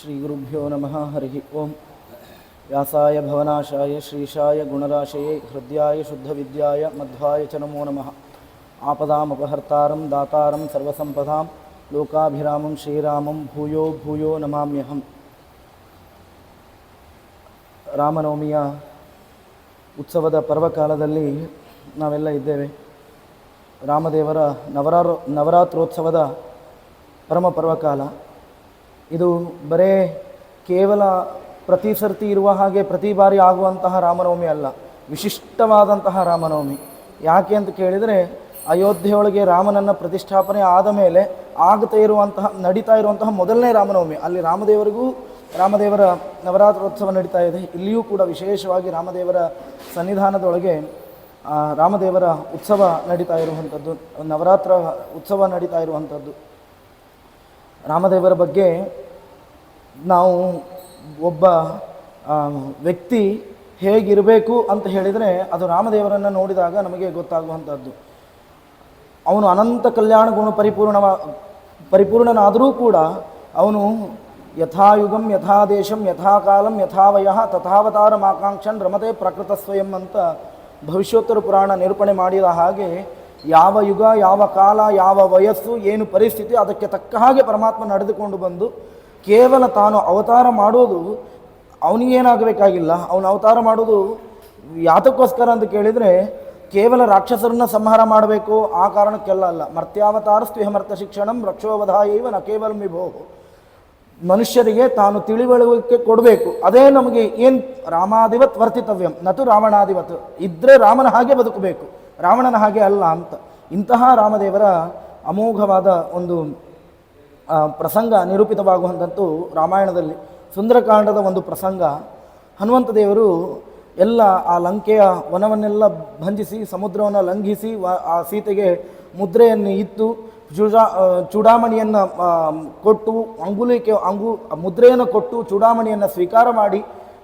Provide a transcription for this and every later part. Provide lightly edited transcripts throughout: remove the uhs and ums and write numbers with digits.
ಶ್ರೀಗುರುಭ್ಯೋ ನಮಃ ಹರಿ ಓಂ. ವ್ಯಾಸಾಯ ಭವನಾಶಾಯ ಶ್ರೀಶಾಯ ಗುಣರಾಶಯೇ ಹೃದಯಾಯ ಶುದ್ಧವಿದ್ಯಾಯ ಮಧ್ವಾಯ ಚ ನಮೋ ನಮಃ. ಆಪದಾಮಪಹರ್ತಾರಂ ದಾತಾರಂ ಸರ್ವಸಂಪದಾಂ ಲೋಕಾಭಿರಾಮಂ ಶ್ರೀರಾಮಂ ಭೂಯೋ ಭೂಯೋ ನಮಾಮ್ಯಹಂ. ರಾಮನವಮಿಯ ಉತ್ಸವದ ಪರ್ವಕಾಲದಲ್ಲಿ ನಾವೆಲ್ಲ ಇದ್ದೇವೆ. ರಾಮದೇವರ ನವರಾತ್ರೋತ್ಸವದ ಪರಮ ಪರ್ವಕಾಲ ಇದು. ಬರೇ ಕೇವಲ ಪ್ರತಿ ಸರ್ತಿ ಇರುವ ಹಾಗೆ ಪ್ರತಿ ಬಾರಿ ಆಗುವಂತಹ ರಾಮನವಮಿ ಅಲ್ಲ, ವಿಶಿಷ್ಟವಾದಂತಹ ರಾಮನವಮಿ. ಯಾಕೆ ಅಂತ ಕೇಳಿದರೆ, ಅಯೋಧ್ಯೆಯೊಳಗೆ ರಾಮನನ್ನು ಪ್ರತಿಷ್ಠಾಪನೆ ಆದ ಮೇಲೆ ನಡೀತಾ ಇರುವಂತಹ ಮೊದಲನೇ ರಾಮನವಮಿ. ಅಲ್ಲಿ ರಾಮದೇವರ ನವರಾತ್ರೋತ್ಸವ ನಡೀತಾ ಇದೆ. ಇಲ್ಲಿಯೂ ಕೂಡ ವಿಶೇಷವಾಗಿ ರಾಮದೇವರ ಸನ್ನಿಧಾನದೊಳಗೆ ರಾಮದೇವರ ಉತ್ಸವ ನಡೀತಾ ಇರುವಂಥದ್ದು, ನವರಾತ್ರ ಉತ್ಸವ ನಡೀತಾ ಇರುವಂಥದ್ದು. ರಾಮದೇವರ ಬಗ್ಗೆ ನಾವು ಒಬ್ಬ ವ್ಯಕ್ತಿ ಹೇಗಿರಬೇಕು ಅಂತ ಹೇಳಿದರೆ ಅದು ರಾಮದೇವರನ್ನು ನೋಡಿದಾಗ ನಮಗೆ ಗೊತ್ತಾಗುವಂಥದ್ದು. ಅವನು ಅನಂತ ಕಲ್ಯಾಣ ಗುಣ ಪರಿಪೂರ್ಣನಾದರೂ ಕೂಡ ಅವನು ಯಥಾಯುಗಂ ಯಥಾದೇಶಂ ಯಥಾಕಾಲಂ ಯಥಾವಯ ತಥಾವತಾರಂ ಆಕಾಂಕ್ಷನ್ ರಮತೆ ಪ್ರಕೃತ ಸ್ವಯಂ ಅಂತ ಭವಿಷ್ಯೋತ್ತರ ಪುರಾಣ ನಿರೂಪಣೆ ಮಾಡಿದ ಹಾಗೆ, ಯಾವ ಯುಗ, ಯಾವ ಕಾಲ, ಯಾವ ವಯಸ್ಸು, ಏನು ಪರಿಸ್ಥಿತಿ, ಅದಕ್ಕೆ ತಕ್ಕ ಹಾಗೆ ಪರಮಾತ್ಮ ನಡೆದುಕೊಂಡು ಬಂದು ಕೇವಲ ತಾನು ಅವತಾರ ಮಾಡೋದು ಅವನಿಗೇನಾಗಬೇಕಾಗಿಲ್ಲ. ಅವನು ಅವತಾರ ಮಾಡೋದು ಯಾತಕ್ಕೋಸ್ಕರ ಅಂತ ಕೇಳಿದರೆ, ಕೇವಲ ರಾಕ್ಷಸರನ್ನ ಸಂಹಾರ ಮಾಡಬೇಕು ಆ ಕಾರಣಕ್ಕೆಲ್ಲ ಅಲ್ಲ. ಮರ್ತ್ಯಾವತಾರಸ್ತ್ವಿಹ ಮರ್ತ್ಯ ಶಿಕ್ಷಣಂ ರಕ್ಷೋವಧಾಯೈವ ನ ಕೇವಲ ವಿಭೋ. ಮನುಷ್ಯರಿಗೆ ತಾನು ತಿಳಿವಳಿಕೆ ಕೊಡಬೇಕು. ಅದೇ ನಮಗೆ ಏನು ರಾಮಾದಿವತ್ ವರ್ತಿತವ್ಯಂ ನತು ರಾವಣಾದಿವತ್. ಇದ್ದರೆ ರಾಮನ ಹಾಗೆ ಬದುಕಬೇಕು, ರಾವಣನ ಹಾಗೆ ಅಲ್ಲ ಅಂತ. ಇಂತಹ ರಾಮದೇವರ ಅಮೋಘವಾದ ಒಂದು ಪ್ರಸಂಗ ನಿರೂಪಿತವಾಗುವಂಥದ್ದು ರಾಮಾಯಣದಲ್ಲಿ. ಸುಂದರಕಾಂಡದ ಒಂದು ಪ್ರಸಂಗ. ಹನುಮಂತ ದೇವರು ಎಲ್ಲ ಆ ಲಂಕೆಯ ವನವನ್ನೆಲ್ಲ ಭಂಜಿಸಿ ಸಮುದ್ರವನ್ನು ಲಂಘಿಸಿ ಆ ಸೀತೆಗೆ ಮುದ್ರೆಯನ್ನು ಇತ್ತು, ಚೂಡಾಮಣಿಯನ್ನು ಕೊಟ್ಟು ಮುದ್ರೆಯನ್ನು ಕೊಟ್ಟು ಚೂಡಾಮಣಿಯನ್ನು ಸ್ವೀಕಾರ ಮಾಡಿ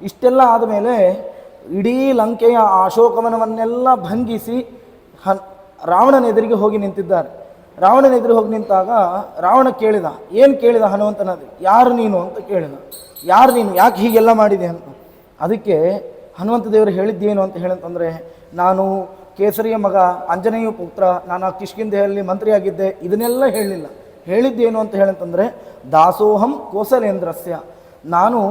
ಇಷ್ಟೆಲ್ಲ ಆದಮೇಲೆ ಇಡೀ ಲಂಕೆಯ ಅಶೋಕವನವನ್ನೆಲ್ಲ ಭಂಗಿಸಿ ರಾವಣನ ಎದುರಿಗೆ ಹೋಗಿ ನಿಂತಿದ್ದಾರೆ. ರಾವಣನ ಎದುರು ಹೋಗಿ ನಿಂತಾಗ ರಾವಣ ಕೇಳಿದ, ಏನು ಕೇಳಿದ ಹನುಮಂತನಾದ್ರೆ, ಯಾರು ನೀನು ಅಂತ ಕೇಳಿದ. ಯಾರು ನೀನು, ಯಾಕೆ ಹೀಗೆಲ್ಲ ಮಾಡಿದೆ ಅಂತ. ಅದಕ್ಕೆ ಹನುಮಂತ ದೇವರು ಹೇಳಿದ್ದೇನು ಅಂತ ಹೇಳಂತಂದರೆ, ನಾನು ಕೇಸರಿಯ ಮಗ, ಆಂಜನೇಯ ಪುತ್ರ, ನಾನು ಕಿಷ್ಕಿಂಧೆಯಲ್ಲಿ ಮಂತ್ರಿಯಾಗಿದ್ದೆ, ಇದನ್ನೆಲ್ಲ ಹೇಳಲಿಲ್ಲ. ಹೇಳಿದ್ದೇನು ಅಂತ ಹೇಳಂತಂದರೆ, ದಾಸೋಹಂ ಕೋಸಲೇಂದ್ರಸ್ಯ, ನಾನು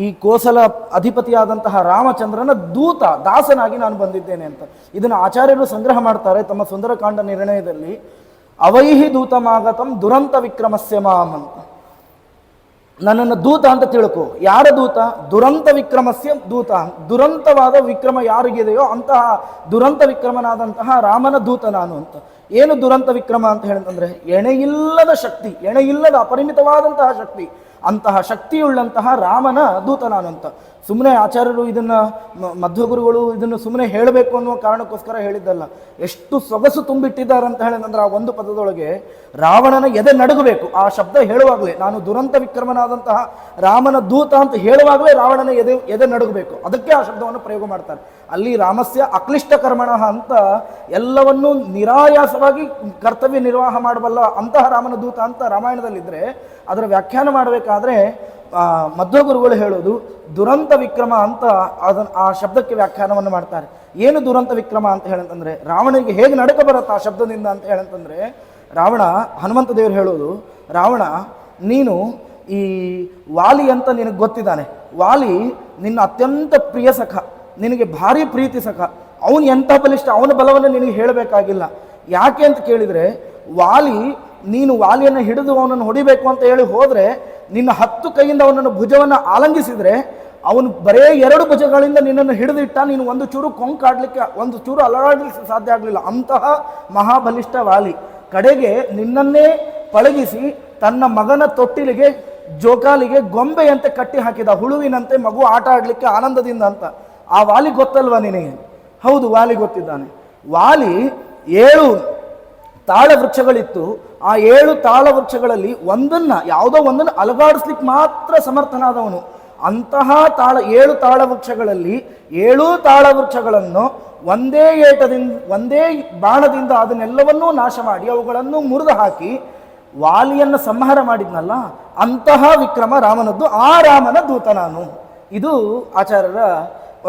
ಈ ಕೋಸಲ ಅಧಿಪತಿಯಾದಂತಹ ರಾಮಚಂದ್ರನ ದೂತ, ದಾಸನಾಗಿ ನಾನು ಬಂದಿದ್ದೇನೆ ಅಂತ. ಇದನ್ನು ಆಚಾರ್ಯರು ಸಂಗ್ರಹ ಮಾಡ್ತಾರೆ ತಮ್ಮ ಸುಂದರಕಾಂಡ ನಿರ್ಣಯದಲ್ಲಿ. ಅವೈಹಿ ದೂತಮಾಗತಂ ದುರಂತ ವಿಕ್ರಮಸ್ಯ ಮಾಂ ಅಂತ. ನನ್ನನ್ನು ದೂತ ಅಂತ ತಿಳ್ಕೊ. ಯಾರ ದೂತ? ದುರಂತ ವಿಕ್ರಮಸ್ಯ ದೂತ. ದುರಂತವಾದ ವಿಕ್ರಮ ಯಾರಿಗಿದೆಯೋ ಅಂತಹ ದುರಂತ ವಿಕ್ರಮನಾದಂತಹ ರಾಮನ ದೂತ ನಾನು ಅಂತ. ಏನು ದುರಂತ ವಿಕ್ರಮ ಅಂತ ಹೇಳಿದಂದರೆ, ಎಣೆಯಿಲ್ಲದ ಶಕ್ತಿ, ಎಣೆಯಿಲ್ಲದ ಅಪರಿಮಿತವಾದಂತಹ ಶಕ್ತಿ, ಅಂತಹ ಶಕ್ತಿಯುಳ್ಳಂತಹ ರಾಮನ ದೂತ ನಾನು ಅಂತ. ಸುಮ್ಮನೆ ಆಚಾರ್ಯರು ಇದನ್ನು, ಮಧ್ವಗುರುಗಳು ಇದನ್ನು ಸುಮ್ಮನೆ ಹೇಳಬೇಕು ಅನ್ನುವ ಕಾರಣಕ್ಕೋಸ್ಕರ ಹೇಳಿದ್ದಲ್ಲ. ಎಷ್ಟು ಸೊಗಸು ತುಂಬಿಟ್ಟಿದ್ದಾರೆ ಅಂತ ಹೇಳಿದಂದ್ರೆ, ಆ ಒಂದು ಪದದೊಳಗೆ ರಾವಣನ ಎದೆ ನಡುಗಬೇಕು. ಆ ಶಬ್ದ ಹೇಳುವಾಗಲೇ, ನಾನು ದುರಂತ ವಿಕ್ರಮನಾದಂತಹ ರಾಮನ ದೂತ ಅಂತ ಹೇಳುವಾಗಲೇ ರಾವಣನ ಎದೆ ನಡುಗಬೇಕು. ಅದಕ್ಕೆ ಆ ಶಬ್ದವನ್ನು ಪ್ರಯೋಗ ಮಾಡ್ತಾರೆ. ಅಲ್ಲಿ ರಾಮಸ್ಯ ಅಕ್ಲಿಷ್ಟ ಕರ್ಮಣ ಅಂತ, ಎಲ್ಲವನ್ನೂ ನಿರಾಯಾಸವಾಗಿ ಕರ್ತವ್ಯ ನಿರ್ವಾಹ ಮಾಡಬಲ್ಲ ಅಂತಹ ರಾಮನ ದೂತ ಅಂತ ರಾಮಾಯಣದಲ್ಲಿದ್ದರೆ, ಅದರ ವ್ಯಾಖ್ಯಾನ ಮಾಡಬೇಕಾದ್ರೆ ಮಧ್ವಗುರುಗಳು ಹೇಳೋದು ದುರಂತ ವಿಕ್ರಮ ಅಂತ ಆ ಶಬ್ದಕ್ಕೆ ವ್ಯಾಖ್ಯಾನವನ್ನು ಮಾಡ್ತಾರೆ. ಏನು ದುರಂತ ವಿಕ್ರಮ ಅಂತ ಹೇಳಂತಂದರೆ, ರಾವಣನಿಗೆ ಹೇಗೆ ನಡಕ ಬರುತ್ತೆ ಆ ಶಬ್ದದಿಂದ ಅಂತ ಹೇಳಂತಂದರೆ, ಹನುಮಂತ ದೇವರು ಹೇಳೋದು, ರಾವಣ ನೀನು ಈ ವಾಲಿ ಅಂತ ನಿನಗೆ ಗೊತ್ತಿದ್ದಾನೆ. ವಾಲಿ ನಿನ್ನ ಅತ್ಯಂತ ಪ್ರಿಯ ಸಖ, ನಿನಗೆ ಭಾರಿ ಪ್ರೀತಿ ಸಖ. ಅವನು ಎಂಥ ಬಲಿಷ್ಠ, ಅವನ ಬಲವನ್ನು ನಿನಗೆ ಹೇಳಬೇಕಾಗಿಲ್ಲ. ಯಾಕೆ ಅಂತ ಕೇಳಿದರೆ, ನೀನು ವಾಲಿಯನ್ನು ಹಿಡಿದು ಅವನನ್ನು ಹೊಡಿಬೇಕು ಅಂತ ಹೇಳಿ ಹೋದರೆ, ನಿನ್ನ 10 ಕೈಯಿಂದ ಅವನನ್ನು ಭುಜವನ್ನು ಆಲಂಗಿಸಿದರೆ, ಅವನು ಬರೇ 2 ಭುಜಗಳಿಂದ ನಿನ್ನನ್ನು ಹಿಡಿದಿಟ್ಟ. ನೀನು ಒಂದು ಚೂರು ಕೊಂಕಾಡ್ಲಿಕ್ಕೆ, ಒಂದು ಚೂರು ಅಲಗಾಡ್ಲಿಕ್ಕೆ ಸಾಧ್ಯ ಆಗಲಿಲ್ಲ. ಅಂತಹ ಮಹಾಬಲಿಷ್ಠ ವಾಲಿ ಕಡೆಗೆ ನಿನ್ನನ್ನೇ ಪಳಗಿಸಿ ತನ್ನ ಮಗನ ತೊಟ್ಟಿಲಿಗೆ, ಜೋಕಾಲಿಗೆ ಗೊಂಬೆಯಂತೆ ಕಟ್ಟಿ ಹಾಕಿದ, ಹುಳುವಿನಂತೆ ಮಗು ಆಟ ಆಡಲಿಕ್ಕೆ ಆನಂದದಿಂದ ಅಂತ. ಆ ವಾಲಿ ಗೊತ್ತಲ್ವ ನಿನಗೆ? ಹೌದು, ವಾಲಿ ಗೊತ್ತಿದ್ದಾನೆ. ವಾಲಿ 7 ತಾಳ ವೃಕ್ಷಗಳಿತ್ತು. ಆ 7 ತಾಳ ವೃಕ್ಷಗಳಲ್ಲಿ ಯಾವುದೋ ಒಂದನ್ನು ಅಲಗಾಡಿಸ್ಲಿಕ್ಕೆ ಮಾತ್ರ ಸಮರ್ಥನಾದವನು. ಅಂತಹ 7 ತಾಳ ವೃಕ್ಷಗಳಲ್ಲಿ 7 ತಾಳ ವೃಕ್ಷಗಳನ್ನು ಒಂದೇ ಬಾಣದಿಂದ ಅದನ್ನೆಲ್ಲವನ್ನೂ ನಾಶ ಮಾಡಿ, ಅವುಗಳನ್ನು ಮುರಿದು ಹಾಕಿ ವಾಲಿಯನ್ನು ಸಂಹಾರ ಮಾಡಿದ್ನಲ್ಲ ಅಂತಹ ವಿಕ್ರಮ ರಾಮನದ್ದು, ಆ ರಾಮನ ದೂತ ನಾನು. ಇದು ಆಚಾರ್ಯರ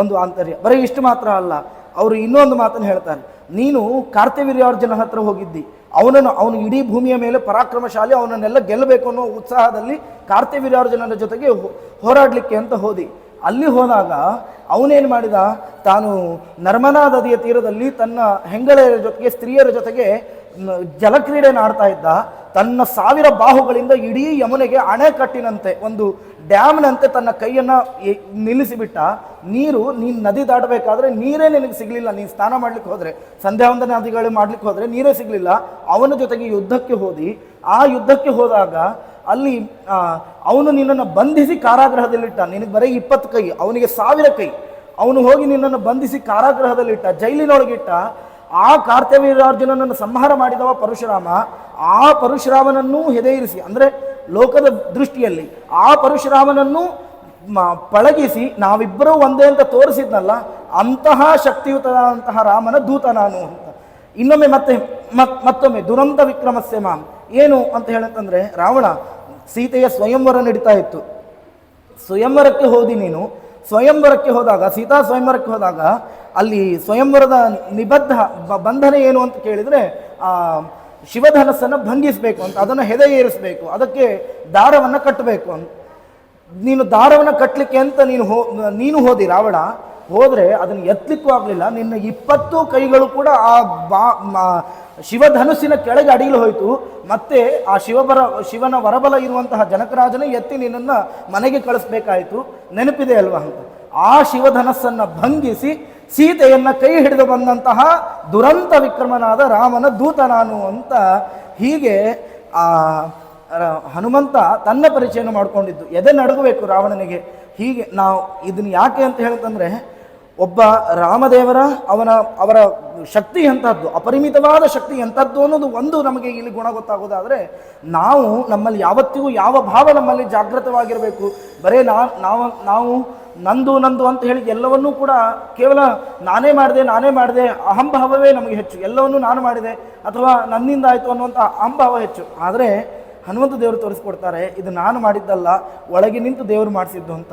ಒಂದು ಆಂತರ್ಯ. ಬರೀ ಇಷ್ಟು ಮಾತ್ರ ಅಲ್ಲ, ಅವರು ಇನ್ನೊಂದು ಮಾತನ್ನು ಹೇಳ್ತಾರೆ. ನೀನು ಕಾರ್ತ್ಯವೀರ್ಯಾರ್ಜುನ ಹತ್ರ ಹೋಗಿದ್ದಿ, ಅವನು ಇಡೀ ಭೂಮಿಯ ಮೇಲೆ ಪರಾಕ್ರಮಶಾಲಿ, ಅವನನ್ನೆಲ್ಲ ಗೆಲ್ಲಬೇಕು ಅನ್ನೋ ಉತ್ಸಾಹದಲ್ಲಿ ಕಾರ್ತ್ಯವೀರ್ಯಾರ್ಜುನನ ಜೊತೆಗೆ ಹೋರಾಡಲಿಕ್ಕೆ ಅಂತ ಹೋದಿ. ಅಲ್ಲಿ ಹೋದಾಗ ಅವನೇನು ಮಾಡಿದ, ತಾನು ನರ್ಮದಾ ನದಿಯ ತೀರದಲ್ಲಿ ತನ್ನ ಹೆಂಗಳೆಯರ ಜೊತೆಗೆ, ಸ್ತ್ರೀಯರ ಜೊತೆಗೆ ಜಲಕ್ರೀಡೆಯನ್ನು ಆಡ್ತಾ ಇದ್ದ. ತನ್ನ 1000 ಬಾಹುಗಳಿಂದ ಇಡೀ ಯಮುನೆಗೆ ಅಣೆಕಟ್ಟಿನಂತೆ, ಒಂದು ಡ್ಯಾಮ್ನಂತೆ ತನ್ನ ಕೈಯನ್ನು ನಿಲ್ಲಿಸಿಬಿಟ್ಟ. ನೀನು ನದಿ ದಾಟಬೇಕಾದ್ರೆ ನೀರೇ ನಿನಗೆ ಸಿಗಲಿಲ್ಲ. ನೀನು ಸ್ನಾನ ಮಾಡ್ಲಿಕ್ಕೆ ಹೋದರೆ, ಸಂಧ್ಯಾ ವಂದನೆ ನದಿಗಳು ಮಾಡ್ಲಿಕ್ಕೆ ಹೋದರೆ ನೀರೇ ಸಿಗಲಿಲ್ಲ. ಅವನ ಜೊತೆಗೆ ಯುದ್ಧಕ್ಕೆ ಹೋದಿ. ಆ ಯುದ್ಧಕ್ಕೆ ಹೋದಾಗ ಅಲ್ಲಿ ಅವನು ನಿನ್ನನ್ನು ಬಂಧಿಸಿ ಕಾರಾಗೃಹದಲ್ಲಿಟ್ಟ. ನಿನಗೆ ಬರೀ 20 ಕೈ, ಅವನಿಗೆ 1000 ಕೈ. ಅವನು ಹೋಗಿ ನಿನ್ನನ್ನು ಬಂಧಿಸಿ ಕಾರಾಗೃಹದಲ್ಲಿಟ್ಟ, ಜೈಲಿನೊಳಗಿಟ್ಟ. ಆ ಕಾರ್ತ್ಯವೀರ್ಯಾರ್ಜುನನನ್ನು ಸಂಹಾರ ಮಾಡಿದವ ಪರಶುರಾಮ. ಆ ಪರಶುರಾಮನನ್ನೂ ಹೆದೆಯಿರಿಸಿ, ಅಂದರೆ ಲೋಕದ ದೃಷ್ಟಿಯಲ್ಲಿ ಆ ಪರಶುರಾಮನನ್ನು ಪಳಗಿಸಿ ನಾವಿಬ್ಬರೂ ಒಂದೇ ಅಂತ ತೋರಿಸಿದ್ನಲ್ಲ, ಅಂತಹ ಶಕ್ತಿಯುತವಾದಂತಹ ರಾಮನ ದೂತ ನಾನು ಅಂತ. ಇನ್ನೊಮ್ಮೆ ಮತ್ತೊಮ್ಮೆ ದುರಂತ ವಿಕ್ರಮಸ್ಯ ಮಾಂ ಏನು ಅಂತ ಹೇಳಂತಂದರೆ, ರಾವಣ ಸೀತೆಯ ಸ್ವಯಂವರ ನಡೀತಾ ಇತ್ತು. ಸ್ವಯಂವರಕ್ಕೆ ಹೋದಿ ನೀನು. ಸ್ವಯಂವರಕ್ಕೆ ಹೋದಾಗ, ಸೀತಾ ಸ್ವಯಂವರಕ್ಕೆ ಹೋದಾಗ ಅಲ್ಲಿ ಸ್ವಯಂವರದ ಬಂಧನ ಏನು ಅಂತ ಕೇಳಿದರೆ, ಶಿವಧನಸ್ಸನ್ನು ಭಂಗಿಸಬೇಕು ಅಂತ, ಅದನ್ನು ಹೆದೆಯೇರಿಸಬೇಕು, ಅದಕ್ಕೆ ದಾರವನ್ನು ಕಟ್ಟಬೇಕು ಅಂತ. ನೀನು ದಾರವನ್ನು ಕಟ್ಟಲಿಕ್ಕೆ ಅಂತ ನೀನು ಹೋದಿ ರಾವಣ. ಹೋದರೆ ಅದನ್ನು ಎತ್ತಲಿಕ್ಕೂ ಆಗಲಿಲ್ಲ. ನಿನ್ನ 20 ಕೈಗಳು ಕೂಡ ಆ ಶಿವಧನುಸ್ಸಿನ ಕೆಳಗೆ ಅಡಿಲು ಹೋಯಿತು. ಮತ್ತೆ ಆ ಶಿವನ ವರಬಲ ಇರುವಂತಹ ಜನಕರಾಜನೇ ಎತ್ತಿ ನಿನ್ನನ್ನು ಮನೆಗೆ ಕಳಿಸ್ಬೇಕಾಯಿತು. ನೆನಪಿದೆ ಅಲ್ವಾ ಅಂತ. ಆ ಶಿವಧನಸ್ಸನ್ನು ಭಂಗಿಸಿ ಸೀತೆಯನ್ನು ಕೈ ಹಿಡಿದು ಬಂದಂತಹ ದುರಂತ ವಿಕ್ರಮನಾದ ರಾಮನ ದೂತ ನಾನು ಅಂತ. ಹೀಗೆ ಹನುಮಂತ ತನ್ನ ಪರಿಚಯನ ಮಾಡಿಕೊಂಡಿದ್ದು. ಎದೆ ನಡುಗಬೇಕು ರಾವಣನಿಗೆ. ಹೀಗೆ ನಾವು ಇದನ್ನು ಯಾಕೆ ಅಂತ ಹೇಳ್ತಂದರೆ, ಒಬ್ಬ ರಾಮದೇವರ ಅವರ ಶಕ್ತಿ ಎಂಥದ್ದು, ಅಪರಿಮಿತವಾದ ಶಕ್ತಿ ಎಂಥದ್ದು ಅನ್ನೋದು ಒಂದು ನಮಗೆ ಇಲ್ಲಿ ಗುಣ ಗೊತ್ತಾಗೋದಾದರೆ, ನಾವು ನಮ್ಮಲ್ಲಿ ಯಾವತ್ತಿಗೂ ಯಾವ ಭಾವ ನಮ್ಮಲ್ಲಿ ಜಾಗೃತವಾಗಿರಬೇಕು. ಬರೇ ನಾವು ನಂದು ಅಂತ ಹೇಳಿ ಎಲ್ಲವನ್ನೂ ಕೂಡ ಕೇವಲ ನಾನೇ ಮಾಡಿದೆ ಅಹಂಭಾವವೇ ನಮಗೆ ಹೆಚ್ಚು. ಎಲ್ಲವನ್ನೂ ನಾನು ಮಾಡಿದೆ ಅಥವಾ ನನ್ನಿಂದ ಆಯಿತು ಅನ್ನುವಂಥ ಅಹಂಭಾವ ಹೆಚ್ಚು. ಆದರೆ ಹನುಮಂತ ದೇವರು ತೋರಿಸ್ಕೊಡ್ತಾರೆ, ಇದು ನಾನು ಮಾಡಿದ್ದಲ್ಲ, ಒಳಗೆ ನಿಂತು ದೇವರು ಮಾಡಿಸಿದ್ದು ಅಂತ.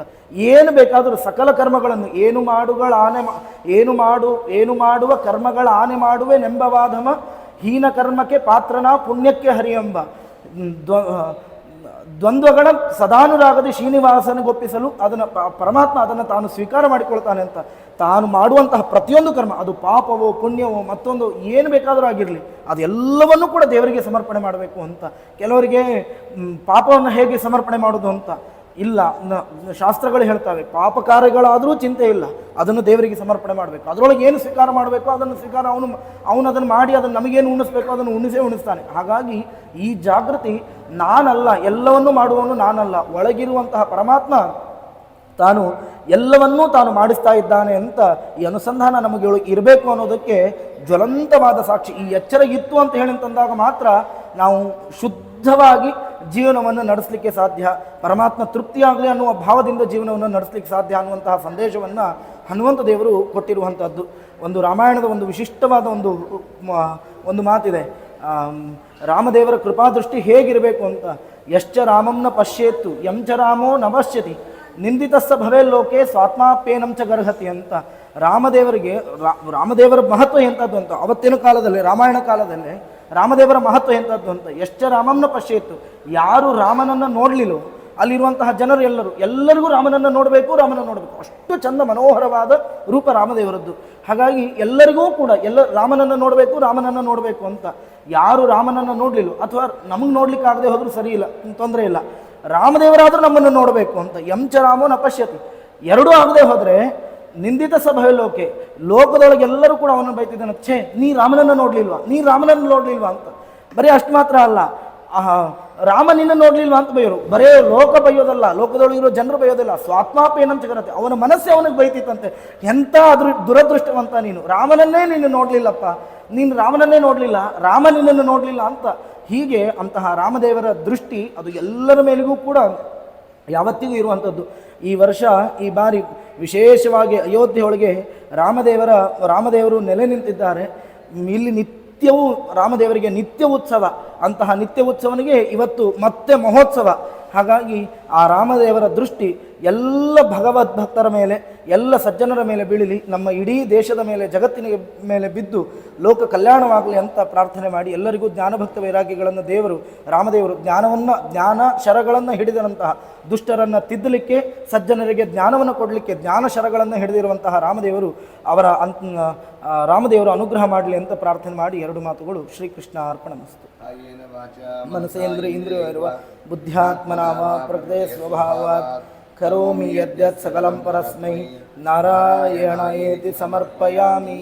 ಏನು ಬೇಕಾದರೂ ಸಕಲ ಕರ್ಮಗಳನ್ನು ಏನು ಮಾಡುವ ಕರ್ಮಗಳ ಆನೆ ಮಾಡುವೆ ನೆಂಬವಾಧಮ, ಹೀನ ಕರ್ಮಕ್ಕೆ ಪಾತ್ರನ ಪುಣ್ಯಕ್ಕೆ ಹರಿಯೆಂಬ ದ್ವಂದ್ವಗಳ ಸದಾನುರಾಗದ ಶ್ರೀನಿವಾಸನಿಗೊಪ್ಪಿಸಲು ಪರಮಾತ್ಮ ಅದನ್ನು ತಾನು ಸ್ವೀಕಾರ ಮಾಡಿಕೊಳ್ತಾನೆ ಅಂತ. ತಾನು ಮಾಡುವಂತಹ ಪ್ರತಿಯೊಂದು ಕರ್ಮ, ಅದು ಪಾಪವೋ ಪುಣ್ಯವೋ ಮತ್ತೊಂದು ಏನು ಬೇಕಾದರೂ ಆಗಿರಲಿ, ಅದೆಲ್ಲವನ್ನೂ ಕೂಡ ದೇವರಿಗೆ ಸಮರ್ಪಣೆ ಮಾಡಬೇಕು ಅಂತ. ಕೆಲವರಿಗೆ ಪಾಪವನ್ನು ಹೇಗೆ ಸಮರ್ಪಣೆ ಮಾಡೋದು ಅಂತ ಇಲ್ಲ, ಶಾಸ್ತ್ರಗಳು ಹೇಳ್ತವೆ. ಪಾಪ ಕಾರ್ಯಗಳಾದರೂ ಚಿಂತೆ ಇಲ್ಲ, ಅದನ್ನು ದೇವರಿಗೆ ಸಮರ್ಪಣೆ ಮಾಡಬೇಕು. ಅದರೊಳಗೆ ಏನು ಸ್ವೀಕಾರ ಮಾಡಬೇಕು ಅದನ್ನು ಸ್ವೀಕಾರ ಅವನು ಅದನ್ನು ಮಾಡಿ ಅದನ್ನು ನಮಗೇನು ಉಣಿಸ್ಬೇಕು ಅದನ್ನು ಉಣಿಸ್ತಾನೆ. ಹಾಗಾಗಿ ಈ ಜಾಗೃತಿ ನಾನಲ್ಲ, ಎಲ್ಲವನ್ನೂ ಮಾಡುವವನು ನಾನಲ್ಲ, ಒಳಗಿರುವಂತಹ ಪರಮಾತ್ಮ ತಾನು ಎಲ್ಲವನ್ನೂ ತಾನು ಮಾಡಿಸ್ತಾ ಇದ್ದಾನೆ ಅಂತ ಈ ಅನುಸಂಧಾನ ನಮಗೆ ಇರಬೇಕು ಅನ್ನೋದಕ್ಕೆ ಜ್ವಲಂತವಾದ ಸಾಕ್ಷಿ. ಈ ಎಚ್ಚರ ಇತ್ತು ಅಂತ ಹೇಳಿಂತಂದಾಗ ಮಾತ್ರ ನಾವು ಶುದ್ಧವಾಗಿ ಜೀವನವನ್ನು ನಡೆಸಲಿಕ್ಕೆ ಸಾಧ್ಯ, ಪರಮಾತ್ಮ ತೃಪ್ತಿಯಾಗಲಿ ಅನ್ನುವ ಭಾವದಿಂದ ಜೀವನವನ್ನು ನಡೆಸಲಿಕ್ಕೆ ಸಾಧ್ಯ ಅನ್ನುವಂತಹ ಸಂದೇಶವನ್ನು ಹನುಮಂತ ದೇವರು ಕೊಟ್ಟಿರುವಂಥದ್ದು. ಒಂದು ರಾಮಾಯಣದ ಒಂದು ವಿಶಿಷ್ಟವಾದ ಒಂದು ಮಾತಿದೆ. ರಾಮದೇವರ ಕೃಪಾದೃಷ್ಟಿ ಹೇಗಿರಬೇಕು ಅಂತ. ಯಶ್ಚ ರಾಮಂನ ಪಶ್ಯೇತ್ತು ಯಂಚ ರಾಮೋ ನ ಪಶ್ಯತಿ ನಿಂದಿತಸ್ಸ ಭವೇ ಲೋಕೆ ಸ್ವಾತ್ಮಾಪ್ಯೇನಂಚ ಗರ್ಹತಿ ಅಂತ. ರಾಮದೇವರ ಮಹತ್ವ ಎಂಥದ್ದು ಅಂತ ಅವತ್ತಿನ ಕಾಲದಲ್ಲಿ, ರಾಮಾಯಣ ಕಾಲದಲ್ಲಿ ರಾಮದೇವರ ಮಹತ್ವ ಎಂಥದ್ದು ಅಂತ. ಯಶ್ಚ ರಾಮಂನ ಪಶ್ಯೇತ್ತು, ಯಾರು ರಾಮನನ್ನು ನೋಡಲಿಲ್ಲೋ ಅಲ್ಲಿರುವಂತಹ ಜನರು ಎಲ್ಲರಿಗೂ ರಾಮನನ್ನು ನೋಡಬೇಕು. ಅಷ್ಟು ಚಂದ ಮನೋಹರವಾದ ರೂಪ ರಾಮದೇವರದ್ದು. ಹಾಗಾಗಿ ಎಲ್ಲರಿಗೂ ಕೂಡ ರಾಮನನ್ನು ನೋಡಬೇಕು ಅಂತ. ಯಾರು ರಾಮನನ್ನು ನೋಡಲಿಲ್ಲ ಅಥವಾ ನಮಗೆ ನೋಡ್ಲಿಕ್ಕೆ ಆಗದೆ ಹೋದರೂ ಸರಿ ಇಲ್ಲ, ತೊಂದರೆ ಇಲ್ಲ, ರಾಮದೇವರಾದರೂ ನಮ್ಮನ್ನು ನೋಡಬೇಕು ಅಂತ. ಯಂಚ ರಾಮೋ ನ ಪಶ್ಯತಿ, ಎರಡೂ ಆಗದೆ ಹೋದರೆ ನಿಂದಿತ ಸಭೆ ಲೋಕದೊಳಗೆ ಎಲ್ಲರೂ ಕೂಡ ಅವನನ್ನು ಬೈತಿದ್ದಾನೆ. ನೀ ರಾಮನನ್ನು ನೋಡಲಿಲ್ವಾ ಅಂತ. ಬರೀ ಅಷ್ಟು ಮಾತ್ರ ಅಲ್ಲ, ರಾಮ ನಿನ್ನ ನೋಡಲಿಲ್ವಾ ಅಂತ ಬೈಯೋರು. ಬರೇ ಲೋಕ ಬೈಯೋದಲ್ಲ, ಲೋಕದೊಳಗಿರೋ ಜನರು ಬೈಯೋದಿಲ್ಲ. ಸ್ವಾತ್ಮಾಪೇನಂತ ಜಗರತ್ತೆ, ಅವನ ಮನಸ್ಸೇ ಅವನಿಗೆ ಬೈತಿತ್ತಂತೆ. ಎಂಥ ದುರದೃಷ್ಟವಂತ ನೀನು, ರಾಮನನ್ನೇ ನೀನು ನೋಡಲಿಲ್ಲಪ್ಪ, ನೀನು ರಾಮನನ್ನೇ ನೋಡಲಿಲ್ಲ, ರಾಮ ನಿನ್ನನ್ನು ನೋಡಲಿಲ್ಲ ಅಂತ. ಹೀಗೆ ಅಂತಹ ರಾಮದೇವರ ದೃಷ್ಟಿ ಅದು ಎಲ್ಲರ ಮೇಲಿಗೂ ಕೂಡ ಯಾವತ್ತಿಗೂ ಇರುವಂಥದ್ದು. ಈ ವರ್ಷ ಈ ಬಾರಿ ವಿಶೇಷವಾಗಿ ಅಯೋಧ್ಯೆ ಒಳಗೆ ರಾಮದೇವರು ನೆಲೆ ನಿಂತಿದ್ದಾರೆ. ಇಲ್ಲಿ ನಿತ್ಯವೂ ರಾಮದೇವರಿಗೆ ನಿತ್ಯ ಉತ್ಸವ. ಅಂತಹ ನಿತ್ಯ ಉತ್ಸವನಿಗೆ ಇವತ್ತು ಮತ್ತೆ ಮಹೋತ್ಸವ. ಹಾಗಾಗಿ ಆ ರಾಮದೇವರ ದೃಷ್ಟಿ ಎಲ್ಲ ಭಗವದ್ಭಕ್ತರ ಮೇಲೆ, ಎಲ್ಲ ಸಜ್ಜನರ ಮೇಲೆ ಬೀಳಲಿ, ನಮ್ಮ ಇಡೀ ದೇಶದ ಮೇಲೆ, ಜಗತ್ತಿನ ಮೇಲೆ ಬಿದ್ದು ಲೋಕ ಕಲ್ಯಾಣವಾಗಲಿ ಅಂತ ಪ್ರಾರ್ಥನೆ ಮಾಡಿ ಎಲ್ಲರಿಗೂ ಜ್ಞಾನಭಕ್ತ ವೈರಾಗ್ಯಗಳನ್ನು ದೇವರು ರಾಮದೇವರು ಜ್ಞಾನ ಶರಗಳನ್ನು ಹಿಡಿದಂತಹ ದುಷ್ಟರನ್ನು ತಿದ್ದಲಿಕ್ಕೆ, ಸಜ್ಜನರಿಗೆ ಜ್ಞಾನವನ್ನು ಕೊಡಲಿಕ್ಕೆ ಜ್ಞಾನ ಶರಗಳನ್ನು ಹಿಡಿದಿರುವಂತಹ ರಾಮದೇವರು ರಾಮದೇವರು ಅನುಗ್ರಹ ಮಾಡಲಿ ಅಂತ ಪ್ರಾರ್ಥನೆ ಮಾಡಿ ಎರಡು ಮಾತುಗಳು ಶ್ರೀಕೃಷ್ಣ ಅರ್ಪಣಮಸ್ತು. ಮನಸೇಂದ್ರಿಯ ಬುದ್ಧ್ಯಾತ್ಮನಾಮ ಪ್ರಕೃತೆ ಸ್ವಭಾವಾತ್ ಕರೋಮಿ ಯದ್ಯತ್ ಸಕಲಂ ಪರಸ್ಮೈ ನಾರಾಯಣೇತಿ ಸಮರ್ಪಯಾಮಿ.